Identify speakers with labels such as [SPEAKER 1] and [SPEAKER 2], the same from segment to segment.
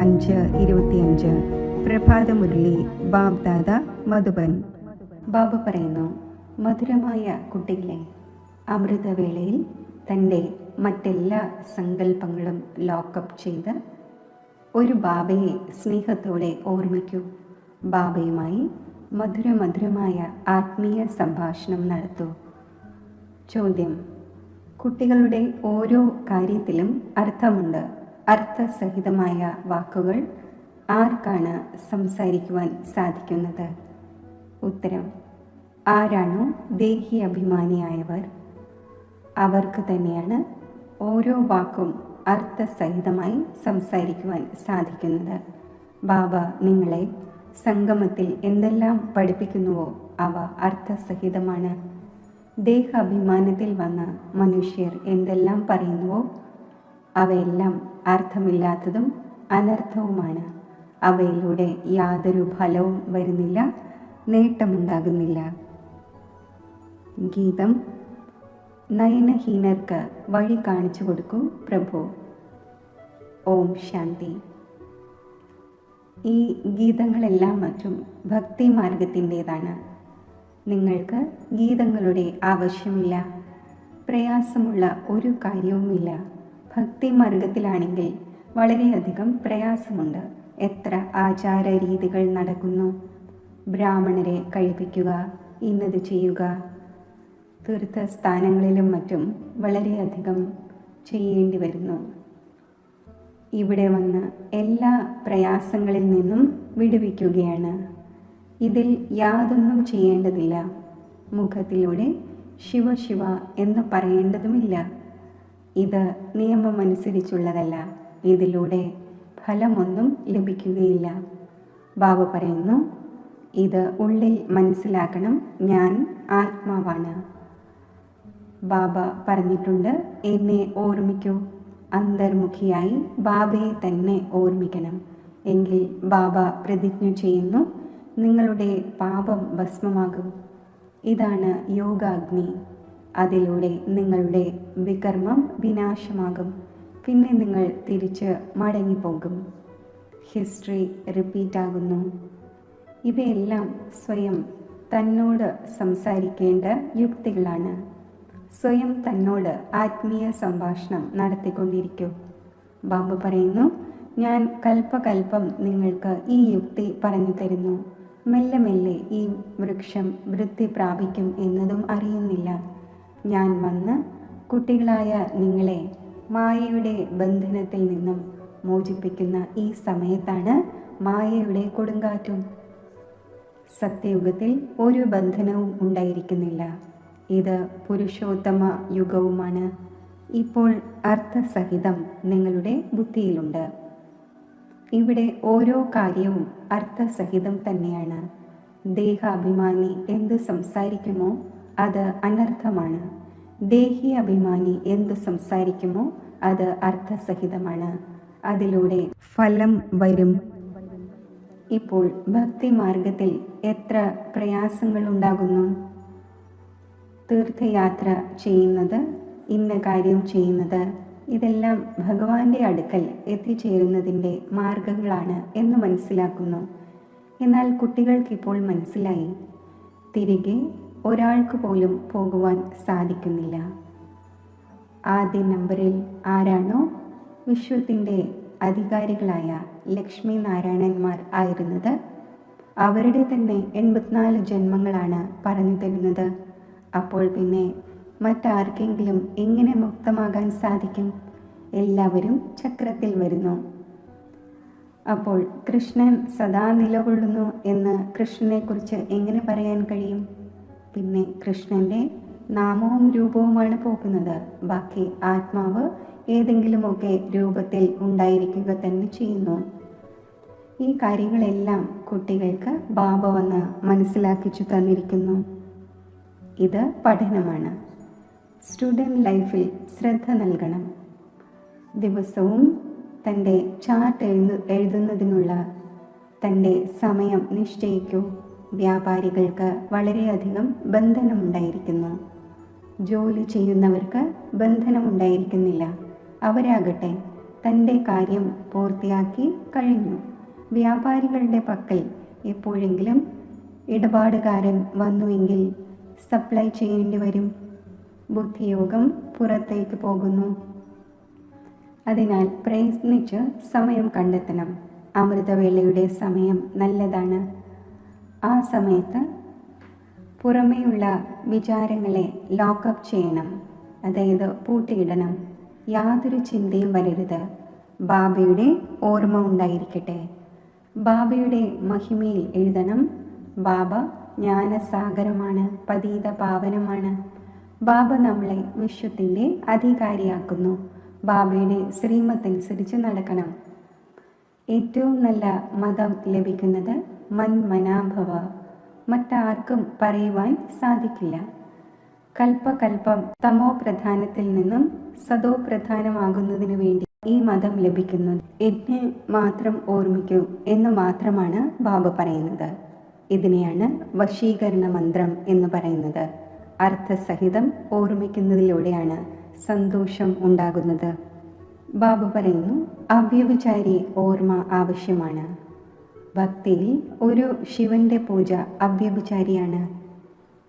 [SPEAKER 1] 5:25 പ്രഭാതമുരളി ബാബ്ദാദ മധുബൻ. ബാബ പറയുന്നു, മധുരമായ കുട്ടികളെ, അമൃതവേളയിൽ തൻ്റെ മറ്റെല്ലാ സങ്കല്പങ്ങളും ലോക്കപ്പ് ചെയ്ത് ഒരു ബാബയെ സ്നേഹത്തോടെ ഓർമ്മിക്കൂ. ബാബയുമായി മധുരമായ ആത്മീയ സംഭാഷണം നടത്തൂ. ചോദ്യം: കുട്ടികളുടെ ഓരോ കാര്യത്തിലും അർത്ഥമുണ്ട്. അർത്ഥസഹിതമായ വാക്കുകൾ ആർക്കാണ് സംസാരിക്കുവാൻ സാധിക്കുന്നത്? ഉത്തരം: ആരാണോ ദേഹി അഭിമാനിയായവർ അവർക്ക് തന്നെയാണ് ഓരോ വാക്കും അർത്ഥസഹിതമായി സംസാരിക്കുവാൻ സാധിക്കുന്നത്. ബാബ നിങ്ങളെ സംഗമത്തിൽ എന്തെല്ലാം പഠിപ്പിക്കുന്നുവോ അവ അർത്ഥസഹിതമാണ്. ദേഹാഭിമാനത്തിൽ വന്ന മനുഷ്യർ എന്തെല്ലാം പറയുന്നുവോ അവയെല്ലാം അർത്ഥമില്ലാത്തതും അനർത്ഥവുമാണ്. അവയിലൂടെ യാതൊരു ഫലവും വരുന്നില്ല, നേട്ടമുണ്ടാകുന്നില്ല. ഗീതം: നയനഹീനർക്ക് വഴി കാണിച്ചു കൊടുക്കൂ പ്രഭു. ഓം ശാന്തി. ഈ ഗീതങ്ങളെല്ലാം മറ്റും ഭക്തി മാർഗത്തിൻ്റെതാണ്. നിങ്ങൾക്ക് ഗീതങ്ങളുടെ ആവശ്യമില്ല. പ്രയാസമുള്ള ഒരു കാര്യവുമില്ല. ഭക്തി മാർഗത്തിലാണെങ്കിൽ വളരെയധികം പ്രയാസമുണ്ട്. എത്ര ആചാര രീതികൾ നടക്കുന്നു. ബ്രാഹ്മണരെ കഴിപ്പിക്കുക, ഇന്നത് ചെയ്യുക. തീർത്ഥസ്ഥാനങ്ങളിലും മറ്റും വളരെയധികം ചെയ്യേണ്ടി വരുന്നു. ഇവിടെ വന്ന് എല്ലാ പ്രയാസങ്ങളിൽ നിന്നും വിടുവിക്കുകയാണ്. ഇതിൽ യാതൊന്നും ചെയ്യേണ്ടതില്ല. മുഖത്തിലൂടെ ശിവ ശിവ എന്ന് പറയേണ്ടതുമില്ല. ഇത് നിയമമനുസരിച്ചുള്ളതല്ല. ഇതിലൂടെ ഫലമൊന്നും ലഭിക്കുകയില്ല. ബാബ പറയുന്നു, ഇത് ഉള്ളിൽ മനസ്സിലാക്കണം, ഞാൻ ആത്മാവാണ്. ബാബ പറഞ്ഞിട്ടുണ്ട്, എന്നെ ഓർമ്മിക്കൂ. അന്തർമുഖിയായി ബാബയെ തന്നെ ഓർമ്മിക്കണം. എങ്കിൽ ബാബ പ്രതിജ്ഞ ചെയ്യുന്നു, നിങ്ങളുടെ പാപം ഭസ്മമാകും. ഇതാണ് യോഗാഗ്നി. അതിലൂടെ നിങ്ങളുടെ വികർമ്മം വിനാശമാകും. പിന്നെ നിങ്ങൾ തിരിച്ച് മടങ്ങിപ്പോകും. ഹിസ്റ്ററി റിപ്പീറ്റ് ആകുന്നു. ഇവയെല്ലാം സ്വയം തന്നോട് സംസാരിക്കേണ്ട യുക്തികളാണ്. സ്വയം തന്നോട് ആത്മീയ സംഭാഷണം നടത്തിക്കൊണ്ടിരിക്കൂ. ബാബ പറയുന്നു, ഞാൻ കൽപ്പകൽപ്പം നിങ്ങൾക്ക് ഈ യുക്തി പറഞ്ഞു തരുന്നു. മെല്ലെ മെല്ലെ ഈ വൃക്ഷം വൃദ്ധി പ്രാപിക്കും എന്നതും അറിയുന്നില്ല. ഞാൻ വന്ന് കുട്ടികളായ നിങ്ങളെ മായയുടെ ബന്ധനത്തിൽ നിന്നും മോചിപ്പിക്കുന്ന ഈ സമയത്താണ് മായയുടെ കൊടുങ്കാറ്റും. സത്യയുഗത്തിൽ ഒരു ബന്ധനവും ഉണ്ടായിരിക്കുന്നില്ല. ഇത് പുരുഷോത്തമ യുഗവുമാണ്. ഇപ്പോൾ അർത്ഥസഹിതം നിങ്ങളുടെ ബുദ്ധിയിലുണ്ട്. ഇവിടെ ഓരോ കാര്യവും അർത്ഥസഹിതം തന്നെയാണ്. ദേഹാഭിമാനി എന്ത് സംസാരിക്കുമോ അത് അനർത്ഥമാണ്. ദേഹി അഭിമാനി എന്ത് സംസാരിക്കുമോ അത് അർത്ഥസഹിതമാണ്. അതിലൂടെ ഫലം വരും. ഇപ്പോൾ ഭക്തിമാർഗത്തിൽ എത്ര പ്രയാസങ്ങൾ ഉണ്ടാകുന്നു. തീർത്ഥയാത്ര ചെയ്യുന്നത്, ഇന്ന കാര്യം ചെയ്യുന്നത്, ഇതെല്ലാം ഭഗവാന്റെ അടുക്കൽ എത്തിച്ചേരുന്നതിൻ്റെ മാർഗങ്ങളാണ് എന്ന് മനസ്സിലാക്കുന്നു. എന്നാൽ കുട്ടികൾക്കിപ്പോൾ മനസ്സിലായി, തിരികെ ഒരാൾക്ക് പോലും പോകുവാൻ സാധിക്കുന്നില്ല. ആദ്യ നമ്പറിൽ ആരാണോ വിശ്വത്തിൻ്റെ അധികാരികളായ ലക്ഷ്മി നാരായണന്മാർ ആയിരുന്നത്, അവരുടെ തന്നെ 84 ജന്മങ്ങളാണ് പറഞ്ഞു തരുന്നത്. അപ്പോൾ പിന്നെ മറ്റാർക്കെങ്കിലും എങ്ങനെ മുക്തമാകാൻ സാധിക്കും? എല്ലാവരും ചക്രത്തിൽ വരുന്നു. അപ്പോൾ കൃഷ്ണൻ സദാ നിലകൊള്ളുന്നു എന്ന് കൃഷ്ണനെക്കുറിച്ച് എങ്ങനെ പറയാൻ കഴിയും? പിന്നെ കൃഷ്ണൻ്റെ നാമവും രൂപവുമാണ് പോകുന്നത്. ബാക്കി ആത്മാവ് ഏതെങ്കിലുമൊക്കെ രൂപത്തിൽ ഉണ്ടായിരിക്കുക തന്നെ ചെയ്യുന്നു. ഈ കാര്യങ്ങളെല്ലാം കുട്ടികൾക്ക് ബാബ വന്ന് മനസ്സിലാക്കിച്ചു തന്നിരിക്കുന്നു. ഇത് പഠനമാണ്. സ്റ്റുഡൻറ് ലൈഫിൽ ശ്രദ്ധ നൽകണം. ദിവസവും തൻ്റെ ചാർട്ട് എഴുതുന്നതിനുള്ള തൻ്റെ സമയം നിശ്ചയിക്കൂ. വ്യാപാരികൾക്ക് വളരെയധികം ബന്ധനമുണ്ടായിരിക്കുന്നു. ജോലി ചെയ്യുന്നവർക്ക് ബന്ധനമുണ്ടായിരിക്കുന്നില്ല. അവരാകട്ടെ തൻ്റെ കാര്യം പൂർത്തിയാക്കി കഴിഞ്ഞു. വ്യാപാരികളുടെ പക്കൽ എപ്പോഴെങ്കിലും ഇടപാടുകാരൻ വന്നുവെങ്കിൽ സപ്ലൈ ചെയ്യേണ്ടി വരും. ബുദ്ധിയോഗം പുറത്തേക്ക് പോകുന്നു. അതിനാൽ പ്രയത്നിച്ച് സമയം കണ്ടെത്തണം. അമൃതവേളയുടെ സമയം നല്ലതാണ്. ആ സമയത്ത് പുറമേയുള്ള വിചാരങ്ങളെ ലോക്കപ്പ് ചെയ്യണം, അതായത് പൂട്ടിയിടണം. യാതൊരു ചിന്തയും വരരുത്. ബാബയുടെ ഓർമ്മ ഉണ്ടായിരിക്കട്ടെ. ബാബയുടെ മഹിമയിൽ എഴുതണം. ബാബ ജ്ഞാനസാഗരമാണ്, പതീത പാവനമാണ്. ബാബ നമ്മളെ വിശ്വത്തിൻ്റെ അധികാരിയാക്കുന്നു. ബാബയുടെ ശ്രീമത്തനുസരിച്ച് നടക്കണം. ഏറ്റവും നല്ല മതം ലഭിക്കുന്നത് മന്മനാഭവ. മറ്റാർക്കും പറയുവാൻ സാധിക്കില്ല. കൽപ്പകൽപ്പം തമോ പ്രധാനത്തിൽ നിന്നും സദോ പ്രധാനമാകുന്നതിനു വേണ്ടി ഈ മതം ലഭിക്കുന്നു. എന്നെ മാത്രം ഓർമ്മിക്കൂ എന്ന് മാത്രമാണ് ബാബ പറയുന്നത്. ഇതിനെയാണ് വശീകരണ മന്ത്രം എന്ന് പറയുന്നത്. അർത്ഥസഹിതം ഓർമ്മിക്കുന്നതിലൂടെയാണ് സന്തോഷം ഉണ്ടാകുന്നത്. ബാബ പറയുന്നു, അവ്യഭിചാരി ഓർമ്മ ആവശ്യമാണ്. ഭക്തിയിൽ ഒരു ശിവന്റെ പൂജ അവ്യഭിചാരിയാണ്.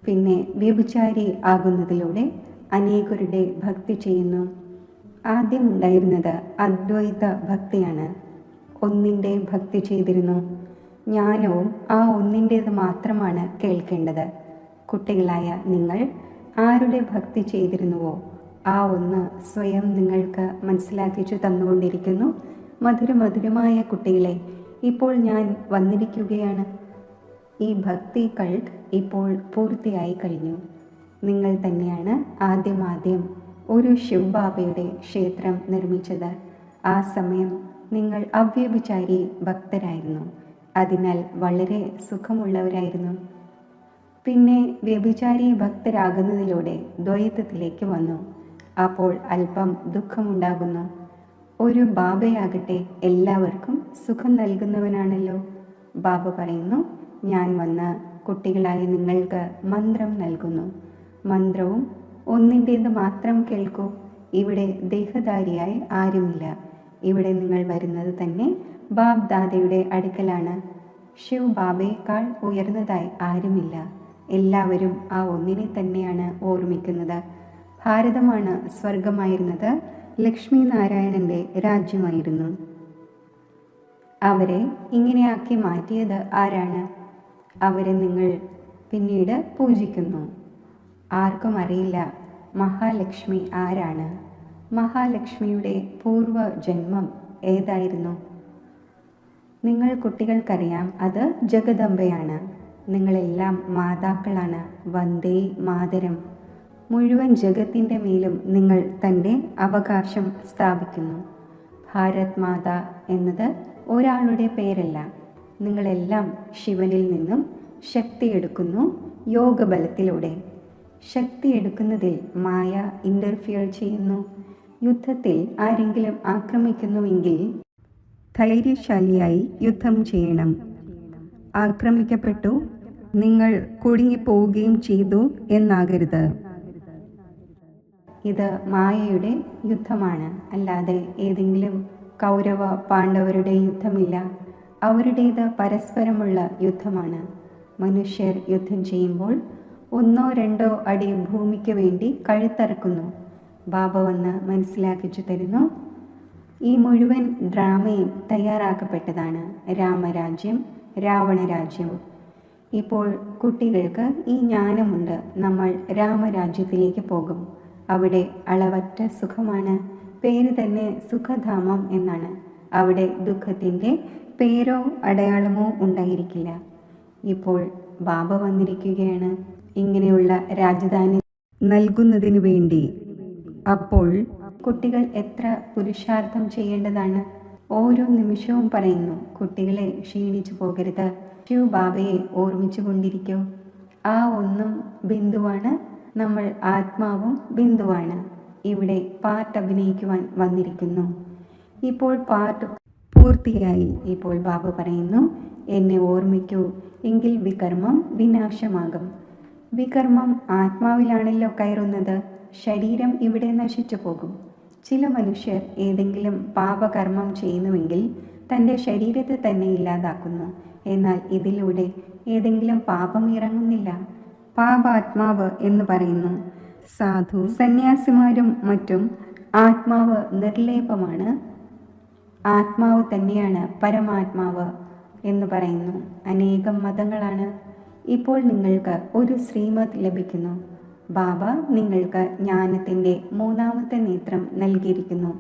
[SPEAKER 1] പിന്നെ വ്യഭിചാരി ആകുന്നതിലൂടെ അനേകരുടെ ഭക്തി ചെയ്യുന്നു. ആദ്യം ഉണ്ടായിരുന്നത് അദ്വൈത ഭക്തിയാണ്. ഒന്നിൻ്റെ ഭക്തി ചെയ്തിരുന്നു. ജ്ഞാനവും ആ ഒന്നിൻ്റേത് മാത്രമാണ് കേൾക്കേണ്ടത്. കുട്ടികളായ നിങ്ങൾ ആരുടെ ഭക്തി ചെയ്തിരുന്നുവോ ആ ഒന്ന് സ്വയം നിങ്ങൾക്ക് മനസ്സിലാക്കിച്ചു തന്നുകൊണ്ടിരിക്കുന്നു. മധുരമായ കുട്ടികളെ, ഇപ്പോൾ ഞാൻ വന്നിരിക്കുകയാണ്. ഈ ഭക്തി കൾട്ട് ഇപ്പോൾ പൂർത്തിയായി കഴിഞ്ഞു. നിങ്ങൾ തന്നെയാണ് ആദ്യം ഒരു ശിവബാബയുടെ ക്ഷേത്രം നിർമ്മിച്ചത്. ആ സമയം നിങ്ങൾ അവ്യഭിചാരി ഭക്തരായിരുന്നു. അതിനാൽ വളരെ സുഖമുള്ളവരായിരുന്നു. പിന്നെ വ്യഭിചാരി ഭക്തരാകുന്നതിലൂടെ ദ്വൈതത്തിലേക്ക് വന്നു. അപ്പോൾ അല്പം ദുഃഖമുണ്ടാകുന്നു. ഒരു ബാബയാകട്ടെ എല്ലാവർക്കും സുഖം നൽകുന്നവനാണല്ലോ. ബാബ പറയുന്നു, ഞാൻ വന്ന് കുട്ടികളായ നിങ്ങൾക്ക് മന്ത്രം നൽകുന്നു. മന്ത്രവും ഒന്നിൻ്റേത് മാത്രം കേൾക്കൂ. ഇവിടെ ദേഹധാരിയായി ആരുമില്ല. ഇവിടെ നിങ്ങൾ വരുന്നത് തന്നെ ബാബ് ദാദയുടെ അടുക്കലാണ്. ശിവ് ബാബയേക്കാൾ ഉയർന്നതായി ആരുമില്ല. എല്ലാവരും ആ ഒന്നിനെ തന്നെയാണ് ഓർമ്മിക്കുന്നത്. ഭാരതമാണ് സ്വർഗമായിരുന്നത്. ലക്ഷ്മി നാരായണന്റെ രാജ്യമായിരുന്നു. അവരെ ഇങ്ങനെയാക്കി മാറ്റിയത് ആരാണ്? അവരെ നിങ്ങൾ പിന്നീട് പൂജിക്കുന്നു. ആർക്കും അറിയില്ല മഹാലക്ഷ്മി ആരാണ്. മഹാലക്ഷ്മിയുടെ പൂർവ ജന്മം ഏതായിരുന്നു? നിങ്ങൾ കുട്ടികൾക്കറിയാം, അത് ജഗദംബയാണ്. നിങ്ങളെല്ലാം മാതാക്കളാണ്. വന്ദേ മാതരം. മുഴുവൻ ജഗത്തിൻ്റെ മേലും നിങ്ങൾ തൻ്റെ അവകാശം സ്ഥാപിക്കുന്നു. ഭാരത് മാതാ എന്നത് ഒരാളുടെ പേരല്ല. നിങ്ങളെല്ലാം ശിവനിൽ നിന്നും ശക്തിയെടുക്കുന്നു. യോഗബലത്തിലൂടെ ശക്തിയെടുക്കുന്നതിൽ മായ ഇൻ്റർഫിയർ ചെയ്യുന്നു. യുദ്ധത്തിൽ ആരെങ്കിലും ആക്രമിക്കുന്നുവെങ്കിൽ ധൈര്യശാലിയായി യുദ്ധം ചെയ്യണം. ആക്രമിക്കപ്പെട്ടു, നിങ്ങൾ കുടുങ്ങിപ്പോവുകയും ചെയ്തു എന്നാകരുത്. ഇത് മായയുടെ യുദ്ധമാണ്, അല്ലാതെ ഏതെങ്കിലും കൗരവ പാണ്ഡവരുടെ യുദ്ധമില്ല. അവരുടേത് പരസ്പരമുള്ള യുദ്ധമാണ്. മനുഷ്യർ യുദ്ധം ചെയ്യുമ്പോൾ 1-2 അടി ഭൂമിക്ക് വേണ്ടി കഴുത്തറക്കുന്നു. ബാബ വന്ന് മനസ്സിലാക്കിച്ചു തരുന്നു. ഈ മുഴുവൻ ഡ്രാമയും തയ്യാറാക്കപ്പെട്ടതാണ്. രാമരാജ്യം, രാവണരാജ്യം. ഇപ്പോൾ കുട്ടികൾക്ക് ഈ ജ്ഞാനമുണ്ട്. നമ്മൾ രാമരാജ്യത്തിലേക്ക് പോകും. അവിടെ അളവറ്റ സുഖമാണ്. പേര് തന്നെ സുഖധാമം എന്നാണ്. അവിടെ ദുഃഖത്തിൻ്റെ പേരോ അടയാളമോ ഉണ്ടായിരിക്കില്ല. ഇപ്പോൾ ബാബ വന്നിരിക്കുകയാണ് ഇങ്ങനെയുള്ള രാജധാനി നൽകുന്നതിനു വേണ്ടി. അപ്പോൾ കുട്ടികൾ എത്ര പുരുഷാർത്ഥം ചെയ്യേണ്ടതാണ്. ഓരോ നിമിഷവും പറയുന്നു, കുട്ടികളെ ക്ഷീണിച്ചു പോകരുത്. ശിവ് ബാബയെ ഓർമ്മിച്ചു കൊണ്ടിരിക്കൂ. ആ ഒന്നും ബിന്ദുവാണ്. നമ്മൾ ആത്മാവും ബിന്ദുവാണ്. ഇവിടെ പാർട്ട് അഭിനയിക്കുവാൻ വന്നിരിക്കുന്നു. ഇപ്പോൾ പാർട്ട് പൂർത്തിയായി. ഇപ്പോൾ ബാബ പറയുന്നു, എന്നെ ഓർമ്മിക്കൂ, എങ്കിൽ വികർമ്മം വിനാശമാകും. വികർമ്മം ആത്മാവിലാണല്ലോ കയറുന്നത്. ശരീരം ഇവിടെ നശിച്ചു പോകും. ചില മനുഷ്യർ ഏതെങ്കിലും പാപകർമ്മം ചെയ്യുന്നുവെങ്കിൽ തൻ്റെ ശരീരത്തെ തന്നെ ഇല്ലാതാക്കുന്നു. എന്നാൽ ഇതിലൂടെ ഏതെങ്കിലും പാപം ഇറങ്ങുന്നില്ല. പാപാത്മാവ് എന്ന് പറയുന്നു. സാധു സന്യാസിമാരും മറ്റും ആത്മാവ് നിർലേപമാണ്, ആത്മാവ് തന്നെയാണ് പരമാത്മാവ് എന്ന് പറയുന്നു. അനേകം മതങ്ങളാണ്. ഇപ്പോൾ നിങ്ങൾക്ക് ഒരു ശ്രീമത് ലഭിക്കുന്നു. ബാബ നിങ്ങൾക്ക് ജ്ഞാനത്തിൻ്റെ മൂന്നാമത്തെ നേത്രം നൽകിയിരിക്കുന്നു.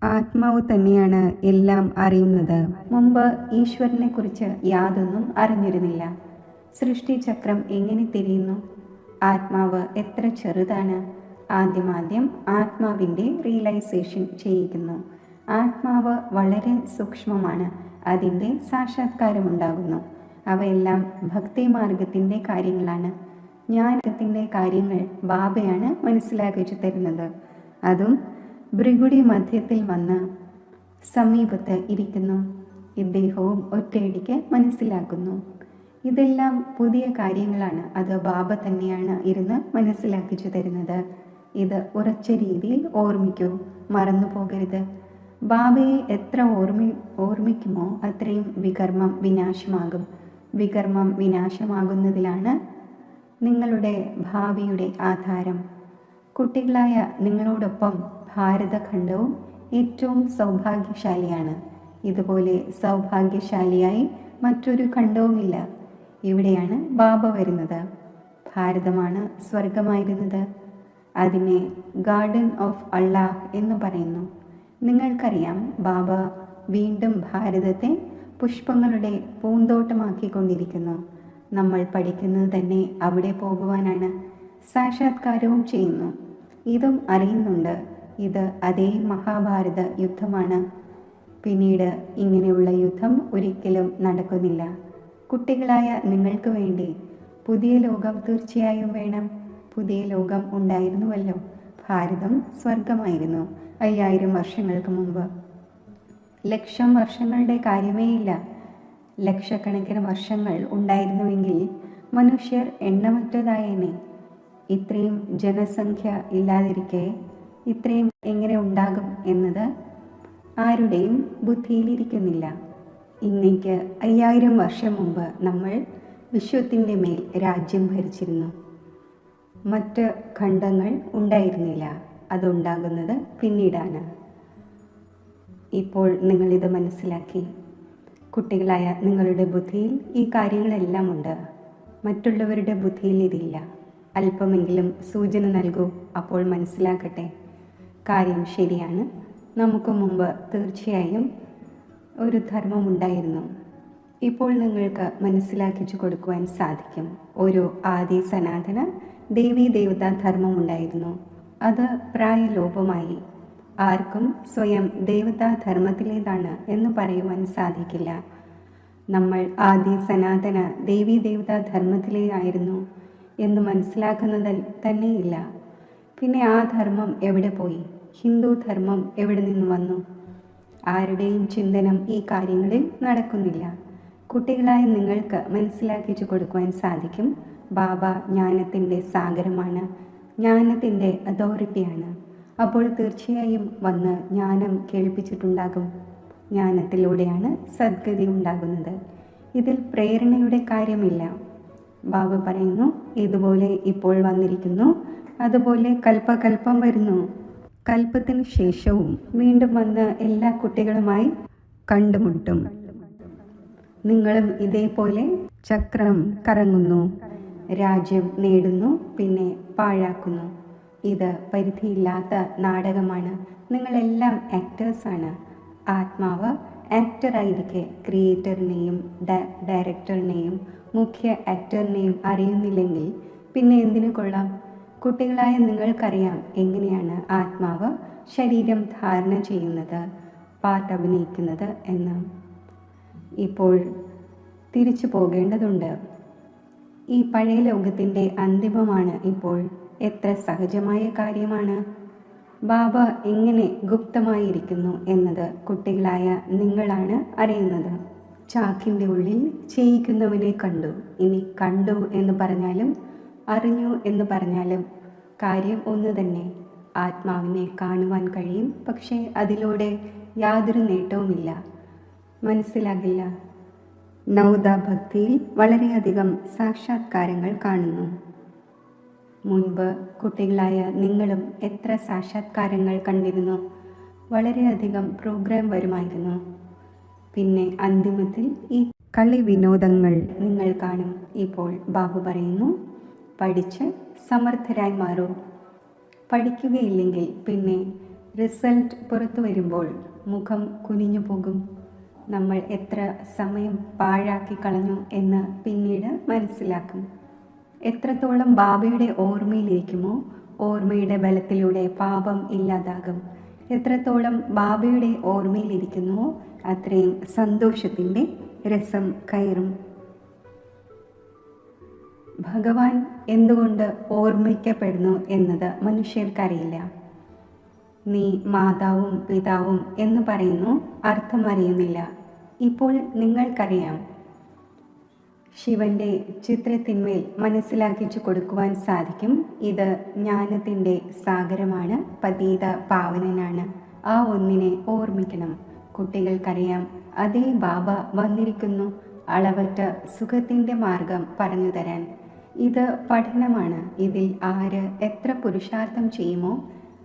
[SPEAKER 1] ആത്മാവ് തന്നെയാണ് എല്ലാം അറിയുന്നത്. മുമ്പ് ഈശ്വരനെ കുറിച്ച് യാതൊന്നും അറിഞ്ഞിരുന്നില്ല. സൃഷ്ടിചക്രം എങ്ങനെ തിരിയുന്നു? ആത്മാവ് എത്ര ചെറുതാണ്. ആദ്യം ആത്മാവിൻ്റെ റിയലൈസേഷൻ ചെയ്യിക്കുന്നു. ആത്മാവ് വളരെ സൂക്ഷ്മമാണ്. അതിൻ്റെ സാക്ഷാത്കാരമുണ്ടാകുന്നു. അവയെല്ലാം ഭക്തി മാർഗത്തിൻ്റെ കാര്യങ്ങളാണ്. ജ്ഞാനത്തിൻ്റെ കാര്യങ്ങൾ ബാബയാണ് മനസ്സിലാക്കിച്ചു തരുന്നത്. അതും ഭൃഗുടി മധ്യത്തിൽ വന്ന് സമീപത്ത് ഇരിക്കുന്നു. ഇദ്ദേഹവും ഒറ്റയടിക്ക് മനസ്സിലാക്കുന്നു. ഇതെല്ലാം പുതിയ കാര്യങ്ങളാണ്. അത് ബാബ തന്നെയാണ് ഇരുന്ന് മനസ്സിലാക്കിച്ചു തരുന്നത്. ഇത് ഉറച്ച രീതിയിൽ ഓർമ്മിക്കൂ, മറന്നു പോകരുത്. ബാബയെ എത്ര ഓർമ്മിക്കുമോ അത്രയും വികർമ്മം വിനാശമാകും. വികർമ്മം വിനാശമാകുന്നതിലാണ് നിങ്ങളുടെ ഭാവിയുടെ ആധാരം. കുട്ടികളായ നിങ്ങളോടൊപ്പം ഭാരതഖണ്ഡവും ഏറ്റവും സൗഭാഗ്യശാലിയാണ്. ഇതുപോലെ സൗഭാഗ്യശാലിയായി മറ്റൊരു ഖണ്ഡവുമില്ല. ഇവിടെയാണ് ബാബ വരുന്നത്. ഭാരതമാണ് സ്വർഗമായിരുന്നത്. അതിനെ ഗാർഡൻ ഓഫ് അള്ളാഹ് എന്ന് പറയുന്നു. നിങ്ങൾക്കറിയാം, ബാബ വീണ്ടും ഭാരതത്തെ പുഷ്പങ്ങളുടെ പൂന്തോട്ടമാക്കിക്കൊണ്ടിരിക്കുന്നു. നമ്മൾ പഠിക്കുന്നത് തന്നെ അവിടെ പോകുവാനാണ്. സാക്ഷാത്കാരവും ചെയ്യുന്നു. ഇതും അറിയുന്നുണ്ട്. ഇത് അതേ മഹാഭാരത യുദ്ധമാണ്. പിന്നീട് ഇങ്ങനെയുള്ള യുദ്ധം ഒരിക്കലും നടക്കുന്നില്ല. കുട്ടികളായ നിങ്ങൾക്ക് വേണ്ടി പുതിയ ലോകം തീർച്ചയായും വേണം. പുതിയ ലോകം ഉണ്ടായിരുന്നുവല്ലോ. ഭാരതം സ്വർഗമായിരുന്നു 5000 വർഷങ്ങൾക്ക് മുമ്പ്. 1,00,000 വർഷങ്ങളുടെ കാര്യമേ ഇല്ല. ലക്ഷക്കണക്കിന് വർഷങ്ങൾ ഉണ്ടായിരുന്നുവെങ്കിൽ മനുഷ്യർ എണ്ണമറ്റതായേനെ. ഇത്രയും ജനസംഖ്യ ഇല്ലാതിരിക്കെ ഇത്രയും എങ്ങനെ ഉണ്ടാകും എന്നത് ആരുടെയും ബുദ്ധിയിലിരിക്കുന്നില്ല. ഇന്നേക്ക് 5000 വർഷം മുമ്പ് നമ്മൾ വിശ്വത്തിൻ്റെ മേൽ രാജ്യം ഭരിച്ചിരുന്നു. മറ്റ് ഖണ്ഡങ്ങൾ ഉണ്ടായിരുന്നില്ല. അതുണ്ടാകുന്നത് പിന്നീടാണ്. ഇപ്പോൾ നിങ്ങളിത് മനസ്സിലാക്കി. കുട്ടികളായ നിങ്ങളുടെ ബുദ്ധിയിൽ ഈ കാര്യങ്ങളെല്ലാം ഉണ്ട്. മറ്റുള്ളവരുടെ ബുദ്ധിയിൽ ഇതില്ല. അല്പമെങ്കിലും സൂചന നൽകൂ, അപ്പോൾ മനസ്സിലാക്കട്ടെ. കാര്യം ശരിയാണ്. നമുക്ക് മുമ്പ് തീർച്ചയായും ഒരു ധർമ്മമുണ്ടായിരുന്നു. ഇപ്പോൾ നിങ്ങൾക്ക് മനസ്സിലാക്കിച്ചു കൊടുക്കുവാൻ സാധിക്കും. ഒരു ആദി സനാതന ദേവീ ദേവതാ ധർമ്മമുണ്ടായിരുന്നു. അത് പ്രായലോപമായി. ആർക്കും സ്വയം ദേവതാ ധർമ്മത്തിലേതാണ് എന്ന് പറയുവാൻ സാധിക്കില്ല. നമ്മൾ ആദി സനാതന ദേവീ ദേവതാ ധർമ്മത്തിലേയായിരുന്നു എന്ന് മനസ്സിലാക്കുന്നത് തന്നെയില്ല. പിന്നെ ആ ധർമ്മം എവിടെ പോയി? ഹിന്ദു ധർമ്മം എവിടെ നിന്ന് വന്നു? ആരുടെയും ചിന്തനം ഈ കാര്യങ്ങളിൽ നടക്കുന്നില്ല. കുട്ടികളായ നിങ്ങൾക്ക് മനസ്സിലാക്കിച്ചു കൊടുക്കുവാൻ സാധിക്കും. ബാബ ജ്ഞാനത്തിൻ്റെ സാഗരമാണ്, ജ്ഞാനത്തിൻ്റെ അതോറിറ്റിയാണ്. അപ്പോൾ തീർച്ചയായും വന്ന് ജ്ഞാനം കേൾപ്പിച്ചിട്ടുണ്ടാകും. ജ്ഞാനത്തിലൂടെയാണ് സദ്ഗതി ഉണ്ടാകുന്നത്. ഇതിൽ പ്രേരണയുടെ കാര്യമില്ല. ബാബ പറയുന്നു, ഇതുപോലെ ഇപ്പോൾ വന്നിരിക്കുന്നു, അതുപോലെ കൽപ്പകൽപ്പം വരുന്നു. കൽപ്പത്തിനു ശേഷവും വീണ്ടും വന്ന് എല്ലാ കുട്ടികളുമായി കണ്ടുമുട്ടും. നിങ്ങളും ഇതേപോലെ ചക്രം കറങ്ങുന്നു, രാജ്യം നേടുന്നു, പിന്നെ പാഴാക്കുന്നു. ഇത് പരിധിയില്ലാത്ത നാടകമാണ്. നിങ്ങളെല്ലാം ആക്ടേഴ്സാണ്. ആത്മാവ് ആക്ടറായിരിക്കെ ക്രിയേറ്ററിനെയും ഡയറക്ടറിനെയും മുഖ്യ ആക്ടറിനെയും അറിയുന്നില്ലെങ്കിൽ പിന്നെ എന്തിനു കൊള്ളാം? കുട്ടികളായ നിങ്ങൾക്കറിയാം എങ്ങനെയാണ് ആത്മാവ് ശരീരം ധാരണ ചെയ്യുന്നത്, പാട്ട് അഭിനയിക്കുന്നത് എന്ന്. ഇപ്പോൾ തിരിച്ചു പോകേണ്ടതുണ്ട്. ഈ പഴയ ലോകത്തിൻ്റെ അന്തിമമാണ് ഇപ്പോൾ. എത്ര സഹജമായ കാര്യമാണ്. ബാബ എങ്ങനെ ഗുപ്തമായിരിക്കുന്നു എന്നത് കുട്ടികളായ നിങ്ങളാണ് അറിയുന്നത്. ചാക്കിൻ്റെ ഉള്ളിൽ ചെയ്യിക്കുന്നവനെ കണ്ടു. ഇനി കണ്ടു എന്ന് പറഞ്ഞാലും അറിഞ്ഞു എന്ന് പറഞ്ഞാലും കാര്യം ഒന്ന് തന്നെ. ആത്മാവിനെ കാണുവാൻ കഴിയും, പക്ഷേ അതിലൂടെ യാതൊരു നേട്ടവുമില്ല, മനസ്സിലാകില്ല. നൗദ ഭക്തിയിൽ വളരെയധികം സാക്ഷാത്കാരങ്ങൾ കാണുന്നു. മുൻപ് കുട്ടികളായ നിങ്ങളും എത്ര സാക്ഷാത്കാരങ്ങൾ കണ്ടിരുന്നു. വളരെയധികം പ്രോഗ്രാം വരുമായിരുന്നു. പിന്നെ അന്തിമത്തിൽ ഈ കളി വിനോദങ്ങൾ നിങ്ങൾ കാണും. ഇപ്പോൾ ബാബു പറയുന്നു, പഠിച്ച് സമർത്ഥരായി മാറൂ. പഠിക്കുകയില്ലെങ്കിൽ പിന്നെ റിസൾട്ട് പുറത്തു വരുമ്പോൾ മുഖം കുനിഞ്ഞു പോകും. നമ്മൾ എത്ര സമയം പാഴാക്കി കളഞ്ഞു എന്ന് പിന്നീട് മനസ്സിലാക്കും. എത്രത്തോളം ബാബയുടെ ഓർമ്മയിലിരിക്കുമോ ഓർമ്മയുടെ ബലത്തിലൂടെ പാപം ഇല്ലാതാകും. എത്രത്തോളം ബാബയുടെ ഓർമ്മയിലിരിക്കുന്നുവോ അത്രയും സന്തോഷത്തിൻ്റെ രസം കയറും. ഭഗവാൻ എന്തുകൊണ്ട് ഓർമ്മിക്കപ്പെടുന്നു എന്നത് മനുഷ്യർക്കറിയില്ല. നീ മാതാവും പിതാവും എന്ന് പറയുന്നു, അർത്ഥമറിയുന്നില്ല. ഇപ്പോൾ നിങ്ങൾക്കറിയാം. ശിവന്റെ ചിത്രത്തിന്മേൽ മനസ്സിലാക്കിച്ചു കൊടുക്കുവാൻ സാധിക്കും. ഇത് ജ്ഞാനത്തിൻ്റെ സാഗരമാണ്, പതീത പാവനനാണ്. ആ ഒന്നിനെ ഓർമ്മിക്കണം. കുട്ടികൾക്കറിയാം, അതേ ബാബ വന്നിരിക്കുന്നു അളവറ്റ സുഖത്തിൻ്റെ മാർഗം പറഞ്ഞു തരാൻ. ഇത് പഠനമാണ്. ഇതിൽ ആര് എത്ര പുരുഷാർത്ഥം ചെയ്യുമോ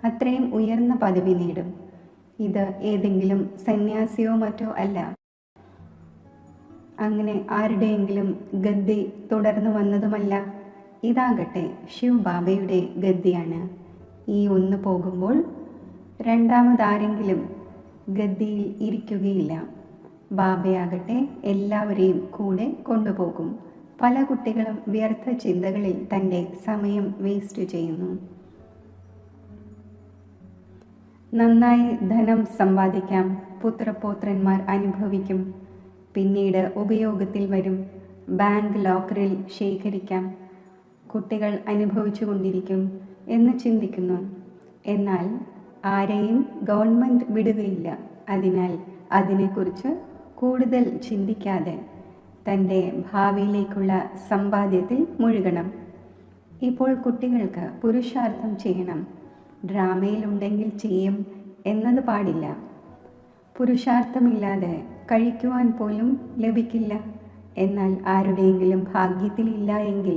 [SPEAKER 1] അത്രയും ഉയർന്ന പദവി നേടും. ഇത് ഏതെങ്കിലും സന്യാസിയോ മറ്റോ അല്ല. അങ്ങനെ ആരുടെയെങ്കിലും ഗദ്ദി തുടർന്നു വന്നതുമല്ല. ഇതാകട്ടെ ശിവ് ബാബയുടെ ഗദ്ദിയാണ്. ഈ ഒന്ന് പോകുമ്പോൾ രണ്ടാമതാരെങ്കിലും ഗദ്ദിയിൽ ഇരിക്കുകയില്ല. ബാബയാകട്ടെ എല്ലാവരെയും കൂടെ കൊണ്ടുപോകും. പല കുട്ടികളും വ്യർത്ഥ ചിന്തകളിൽ തൻ്റെ സമയം വേസ്റ്റ് ചെയ്യുന്നു. നന്നായി ധനം സമ്പാദിക്കാം, പുത്രപൗത്രന്മാർ അനുഭവിക്കും, പിന്നീട് ഉപയോഗത്തിൽ വരും. ബാങ്ക് ലോക്കറിൽ ശേഖരിക്കാം, കുട്ടികൾ അനുഭവിച്ചു കൊണ്ടിരിക്കും എന്ന് ചിന്തിക്കുന്നു. എന്നാൽ ആരെയും ഗവൺമെൻറ് വിടുകയില്ല. അതിനാൽ അതിനെക്കുറിച്ച് കൂടുതൽ ചിന്തിക്കാതെ തൻ്റെ ഭാവിയിലേക്കുള്ള സമ്പാദ്യത്തിൽ മുഴുകണം. ഇപ്പോൾ കുട്ടികൾക്ക് പുരുഷാർത്ഥം ചെയ്യണം. ഡ്രാമയിലുണ്ടെങ്കിൽ ചെയ്യും എന്നത് പാടില്ല. പുരുഷാർത്ഥമില്ലാതെ കഴിക്കുവാൻ പോലും ലഭിക്കില്ല. എന്നാൽ ആരുടെയെങ്കിലും ഭാഗ്യത്തിലില്ല എങ്കിൽ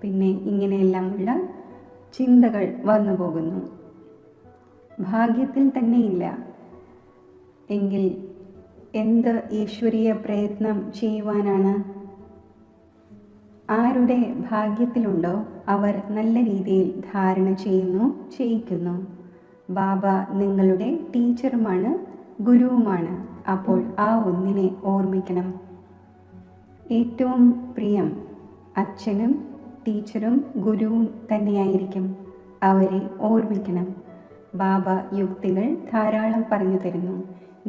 [SPEAKER 1] പിന്നെ ഇങ്ങനെയെല്ലാമുള്ള ചിന്തകൾ വന്നു പോകുന്നു. ഭാഗ്യത്തിൽ തന്നെയില്ല എങ്കിൽ എന്ത് ഈശ്വരീയ പ്രയത്നം ചെയ്യുവാനാണ്? ആരുടെ ഭാഗ്യത്തിലുണ്ടോ അവർ നല്ല രീതിയിൽ ധാരണ ചെയ്യുന്നു, ചെയ്യിക്കുന്നു. ബാബ നിങ്ങളുടെ ടീച്ചറുമാണ്, ഗുരുവുമാണ്. അപ്പോൾ ആ ഒന്നിനെ ഓർമ്മിക്കണം. ഏറ്റവും പ്രിയം അച്ഛനും ടീച്ചറും ഗുരുവും തന്നെയായിരിക്കും. അവരെ ഓർമ്മിക്കണം. ബാബ യുക്തികൾ ധാരാളം പറഞ്ഞു തരുന്നു.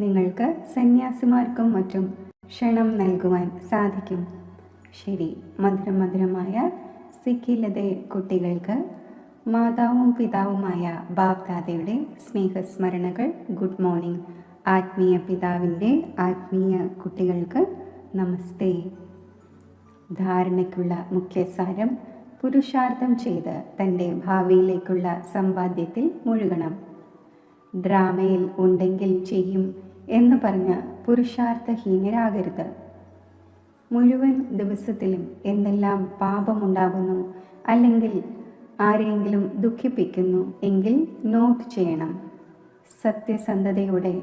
[SPEAKER 1] നിങ്ങൾക്ക് സന്യാസിമാർക്കും മറ്റും ക്ഷണം നൽകുവാൻ സാധിക്കും. ശരി, മധുരമധുരമായ സിക്കിലതെ കുട്ടികൾക്ക് മാതാവും പിതാവുമായ ബാപ്ദാദയുടെ സ്നേഹസ്മരണകൾ. Good morning. ആത്മീയ പിതാവിൻ്റെ ആത്മീയ കുട്ടികൾക്ക് നമസ്തേ. ധാരണയ്ക്കുള്ള മുഖ്യസാരം: പുരുഷാർത്ഥം ചെയ്ത് തൻ്റെ ഭാവിയിലേക്കുള്ള സമ്പാദ്യത്തിൽ മുഴുകണം. ഡ്രാമയിൽ ഉണ്ടെങ്കിൽ ചെയ്യും എന്ന് പറഞ്ഞ് പുരുഷാർത്ഥഹീനരാകരുത്. മുഴുവൻ ദിവസത്തിലും എന്തെല്ലാം പാപമുണ്ടാകുന്നു അല്ലെങ്കിൽ ആരെങ്കിലും ദുഃഖിപ്പിക്കുന്നു എങ്കിൽ നോട്ട് ചെയ്യണം. സത്യസന്ധതയോടെ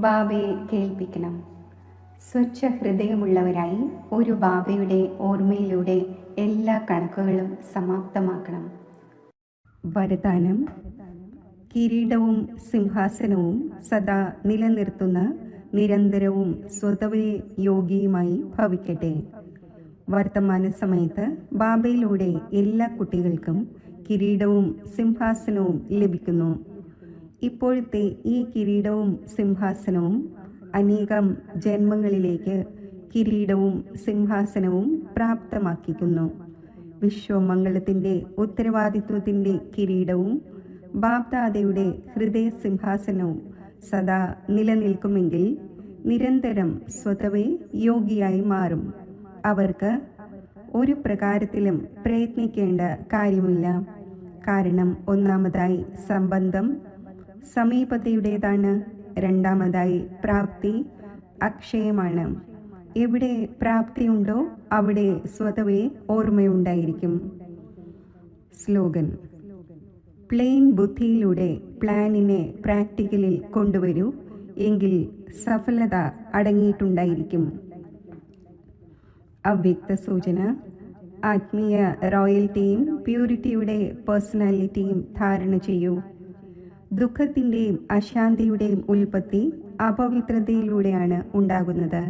[SPEAKER 1] ബാബയെ കേൾപ്പിക്കണം. സ്വച്ഛ ഹൃദയമുള്ളവരായി ഒരു ബാബയുടെ ഓർമ്മയിലൂടെ എല്ലാ കണക്കുകളും സമാപ്തമാക്കണം. വരദാനം: കിരീടവും സിംഹാസനവും സദാ നിലനിർത്തുന്ന നിരന്തരവും സ്വതവേ യോഗിയുമായി ഭവിക്കട്ടെ. വർത്തമാന സമയത്ത് ബാബയിലൂടെ എല്ലാ കുട്ടികൾക്കും കിരീടവും സിംഹാസനവും ലഭിക്കുന്നു. ഇപ്പോഴത്തെ ഈ കിരീടവും സിംഹാസനവും അനേകം ജന്മങ്ങളിലേക്ക് കിരീടവും സിംഹാസനവും പ്രാപ്തമാക്കിക്കുന്നു. വിശ്വമംഗളത്തിൻ്റെ ഉത്തരവാദിത്വത്തിൻ്റെ കിരീടവും ബാപ്ദാദയുടെ ഹൃദയ സിംഹാസനവും സദാ നിലനിൽക്കുമെങ്കിൽ നിരന്തരം സ്വതവേ യോഗിയായി മാറും. അവർക്ക് ഒരു പ്രകാരത്തിലും പ്രയത്നിക്കേണ്ട കാര്യമില്ല. കാരണം ഒന്നാമതായി സംബന്ധം സമീപതയുടേതാണ്, രണ്ടാമതായി പ്രാപ്തി അക്ഷയമാണ്. എവിടെ പ്രാപ്തിയുണ്ടോ അവിടെ സ്വതവേ ഓർമ്മയുണ്ടായിരിക്കും. സ്ലോഗൻ: പ്ലെയിൻ ബുദ്ധിയിലൂടെ പ്ലാനിനെ പ്രാക്ടിക്കലിൽ കൊണ്ടുവരൂ, എങ്കിൽ സഫലത അടങ്ങിയിട്ടുണ്ടായിരിക്കും. അവ്യക്ത സൂചന: ആത്മീയ റോയൽറ്റിയും പ്യൂരിറ്റിയുടെ പേഴ്സണാലിറ്റിയും ധാരണ ചെയ്യൂ. ദുഃഖത്തിൻ്റെയും അശാന്തിയുടെയും ഉൽപ്പത്തി അപവിത്രതയിലൂടെയാണ് ഉണ്ടാകുന്നത്.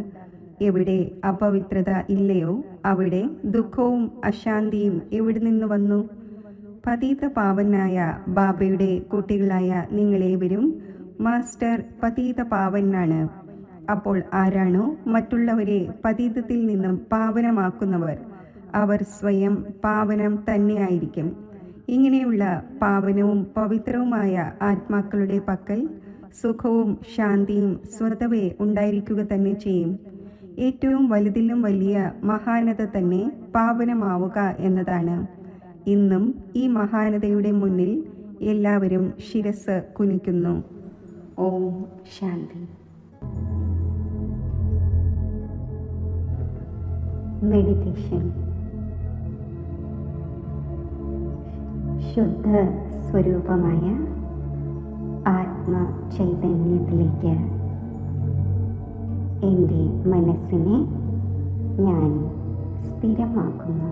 [SPEAKER 1] എവിടെ അപവിത്രത ഇല്ലയോ അവിടെ ദുഃഖവും അശാന്തിയും എവിടെ നിന്ന് വന്നു? പതീത പാവനായ ബാബയുടെ കുട്ടികളായ നിങ്ങളേവരും മാസ്റ്റർ പതീത പാവനാണ്. അപ്പോൾ ആരാണോ മറ്റുള്ളവരെ പതീതത്തിൽ നിന്നും പാവനമാക്കുന്നവർ, അവർ സ്വയം പാവനം തന്നെയായിരിക്കും. ഇങ്ങനെയുള്ള പാവനവും പവിത്രവുമായ ആത്മാക്കളുടെ പക്കൽ സുഖവും ശാന്തിയും സ്വതവേ ഉണ്ടായിരിക്കുക തന്നെ ചെയ്യും. ഏറ്റവും വലുതിലും വലിയ മഹാനത തന്നെ പാവനമാവുക എന്നതാണ്. ഇന്നും ഈ മഹാനതയുടെ മുന്നിൽ എല്ലാവരും ശിരസ് കുനിക്കുന്നു. ഓം ശാന്തി. മെഡിറ്റേഷൻ. ശുദ്ധ സ്വരൂപമായ ആത്മചൈതന്യത്തിലേക്ക് എൻ്റെ മനസ്സിനെ ഞാൻ സ്ഥിരമാക്കുന്നു.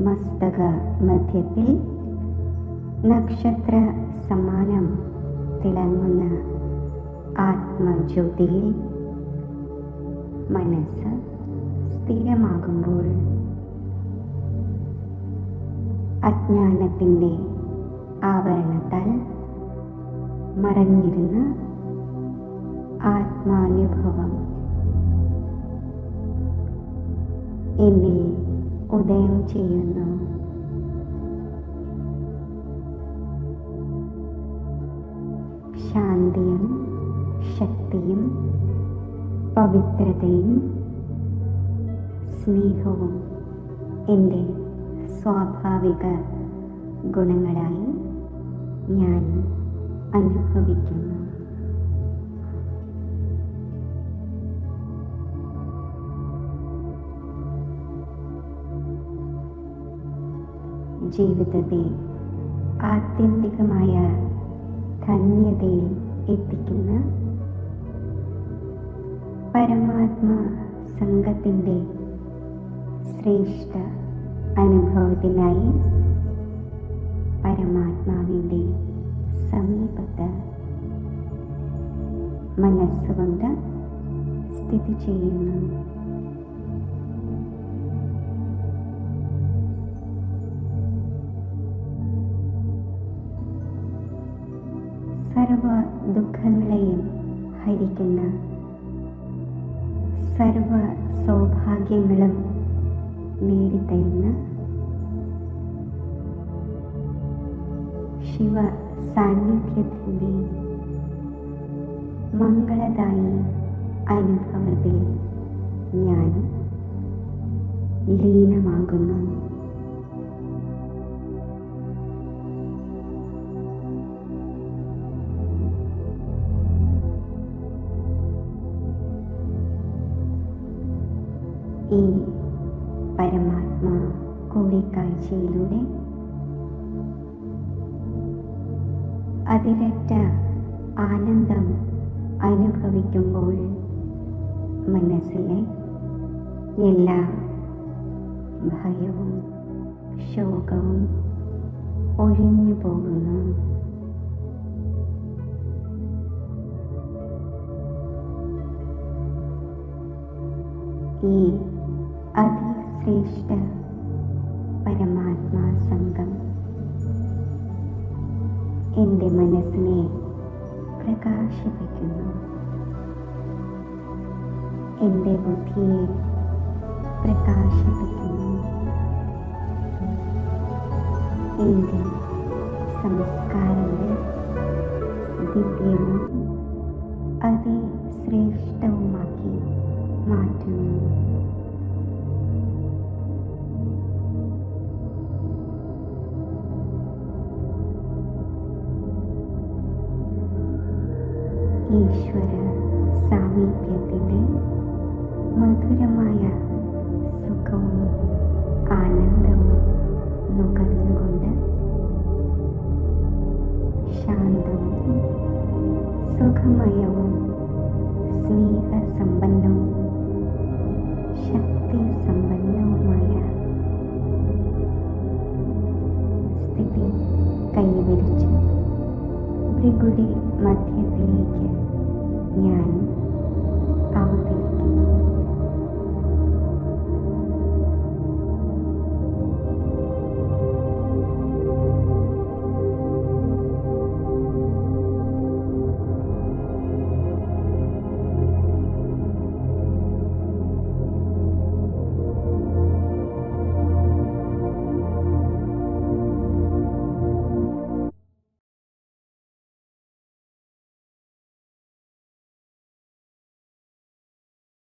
[SPEAKER 1] മസ്തക മധ്യത്തിൽ നക്ഷത്ര സമാനം തിളങ്ങുന്ന ആത്മജ്യോതിയിൽ മനസ്സ് സ്ഥിരമാകുമ്പോൾ അജ്ഞാനത്തിൻ്റെ ആവരണത്താൽ മറഞ്ഞിരുന്ന ആത്മാനുഭവം എന്നിൽ ഉദയം ചെയ്യുന്നു. ശാന്തിയും ശക്തിയും പവിത്രതയും സ്നേഹവും എൻ്റെ സ്വാഭാവിക ഗുണങ്ങളായി ഞാൻ അനുഭവിക്കുന്നു. ജീവിതത്തെ ആത്യന്തികമായ ധന്യതയിൽ എത്തിക്കുന്ന പരമാത്മാ സംഘത്തിൻ്റെ ശ്രേഷ്ഠ അനുഭവത്തിനായി പരമാത്മാവിൻ്റെ സമീപത്ത് മനസ്സുകൊണ്ട് സ്ഥിതി ചെയ്യുന്നു. സർവ ദുഃഖങ്ങളെയും ഹരിക്കുന്ന സർവ സൗഭാഗ്യങ്ങളും നേടിത്തരുന്ന ശിവ സാന്നിധ്യത്തിൻ്റെ മംഗളദായി അനുഭവത്തിൽ ഞാൻ ലീനമാകുന്നു. ഈ പരമാത്മാ കൂടിക്കാഴ്ചയിലൂടെ അതിരറ്റ ആനന്ദം അനുഭവിക്കുമ്പോൾ മനസ്സിലെ എല്ലാ ഭയവും ശോകവും ഒഴിഞ്ഞു പോകുന്നു. ഈ അതിശ്രേഷ്ഠ പരമാത്മാ സംഘം എൻ്റെ മനസ്സിനെ പ്രകാശിപ്പിക്കുന്നു. എൻ്റെ ബുദ്ധിയെ പ്രകാശിപ്പിക്കുന്നു. എൻ്റെ സംസ്കാരങ്ങൾ ദിവ്യവും അതിശ്രേഷ്ഠവുമാക്കി മാറ്റുന്നു. ഈശ്വര സാമീപ്യത്തിൻ്റെ മധുരമായ സുഖവും ആനന്ദവും നുകർന്നുകൊണ്ട് ശാന്തവും സുഖമയവും സ്നേഹസമ്പന്നവും ശക്തിസമ്പന്നവുമായ സ്ഥിതി കൈവരിച്ച് ഭൃഗുടി മധ്യത്തിലേക്ക് ഞാൻ